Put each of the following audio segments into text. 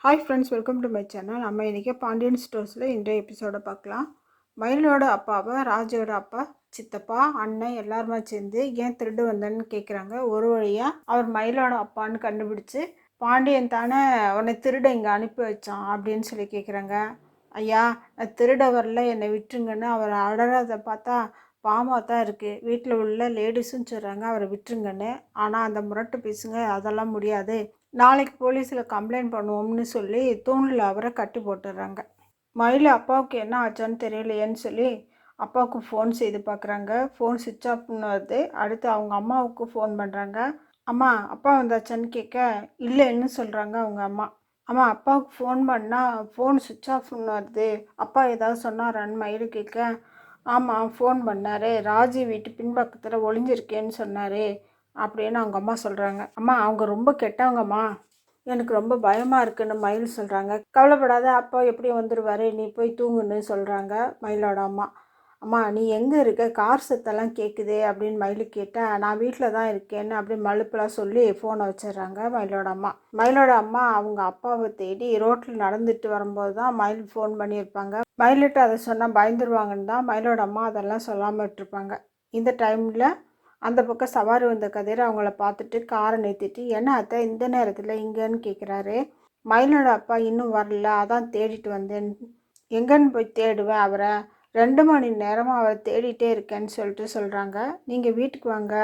Hi friends, welcome to my channel. நம்ம இன்றைக்கி பாண்டியன் ஸ்டோர்ஸில் இன்றைய எபிசோடை பார்க்கலாம். மயிலோட அப்பாவை ராஜோட அப்பா, சித்தப்பா, அண்ணன் எல்லாருமே சேர்ந்து ஏன் திருடு வந்தேன்னு கேட்குறாங்க. ஒரு வழியாக அவர் மயிலோட அப்பான்னு கண்டுபிடிச்சி பாண்டியன் தானே உன்னை திருட இங்கே அனுப்பி வச்சான் அப்படின்னு சொல்லி கேட்குறாங்க. ஐயா, நான் திருட வரல, என்னை விட்டுருங்கன்னு அவர் அடறதை பார்த்தா பாவமாக தான் இருக்குது. வீட்டில் உள்ள லேடிஸும் சொல்கிறாங்க அவரை விட்டுருங்கன்னு. ஆனால் அந்த முரட்டு பேசுங்க, அதெல்லாம் முடியாது, நாளைக்கு போலீஸில் கம்ப்ளைண்ட் பண்ணுவோம்னு சொல்லி தூணில் அவரை கட்டி போட்டுடுறாங்க. மயில் அப்பாவுக்கு என்ன ஆச்சான்னு தெரியலையேன்னு சொல்லி அப்பாவுக்கு ஃபோன் செய்து பார்க்குறாங்க. ஃபோன் சுவிட்ச் ஆஃப்னு வருது. அடுத்து அவங்க அம்மாவுக்கு ஃபோன் பண்ணுறாங்க. அம்மா, அப்பா வந்தாச்சான்னு கேட்க இல்லைன்னு சொல்கிறாங்க அவங்க அம்மா. அம்மா, அப்பாவுக்கு ஃபோன் பண்ணால் ஃபோன் சுவிட்ச் ஆஃப்னு வருது, அப்பா ஏதாவது சொன்னாரான்னு மயில் கேட்க ஆமாம், ஃபோன் பண்ணார், ராஜி வீட்டு பின்பக்கத்தில் ஒளிஞ்சிருக்கேன்னு சொன்னார் அப்படின்னு அவங்க அம்மா சொல்கிறாங்க. அம்மா, அவங்க ரொம்ப கெட்டவங்கம்மா, எனக்கு ரொம்ப பயமாக இருக்குன்னு மயில் சொல்கிறாங்க. கவலைப்படாத, அப்பா எப்படி வந்துடுவார், நீ போய் தூங்குன்னு சொல்கிறாங்க மயிலோட அம்மா. அம்மா, நீ எங்கே இருக்க, கார் சத்தெல்லாம் கேட்குதே அப்படின்னு மயில் கேட்டேன். நான் வீட்டில் தான் இருக்கேன்னு அப்படி மழுப்பெல்லாம் சொல்லி ஃபோனை வச்சிடுறாங்க மயிலோட அம்மா. மயிலோட அம்மா அவங்க அப்பாவை தேடி ரோட்டில் நடந்துட்டு வரும்போது தான் மயில் ஃபோன் பண்ணியிருப்பாங்க. மயிலிட்டு அதை சொன்னால் பயந்துருவாங்கன்னு தான் மயிலோட அம்மா அதெல்லாம் சொல்லாமல் விட்டுருப்பாங்க. இந்த டைமில் அந்த பக்கம் சவாரி வந்த கதிர் அவங்கள பார்த்துட்டு காரை நிறுத்திட்டு என்ன அத்தை இந்த நேரத்தில் இங்கேன்னு கேட்குறாரு. மயிலோட அப்பா இன்னும் வரல, அதான் தேடிட்டு வந்தேன். எங்கன்னு போய் தேடுவேன் அவரை, 2 மணி நேரமாக அவரை தேடிட்டே இருக்கேன்னு சொல்லிட்டு சொல்கிறாங்க. நீங்கள் வீட்டுக்கு வாங்க,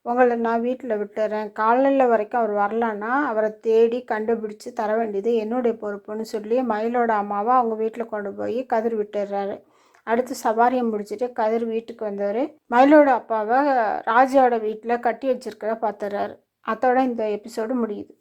உங்களை நான் வீட்டில் விட்டுறேன், காலையில் வரைக்கும் அவர் வரலான்னா அவரை தேடி கண்டுபிடிச்சி தர வேண்டியது என்னுடைய பொறுப்புன்னு சொல்லி மயிலோட அம்மாவை அவங்க வீட்டில் கொண்டு போய் கதிர் விட்டுடுறாரு. அடுத்து சவாரியை முடிச்சுட்டு கதிர் வீட்டுக்கு வந்தவர் மயிலோட அப்பாவை ராஜாவோட வீட்டில் கட்டி வச்சிருக்கிறத பார்த்துறாரு. அதோட இந்த எபிசோடு முடியுது.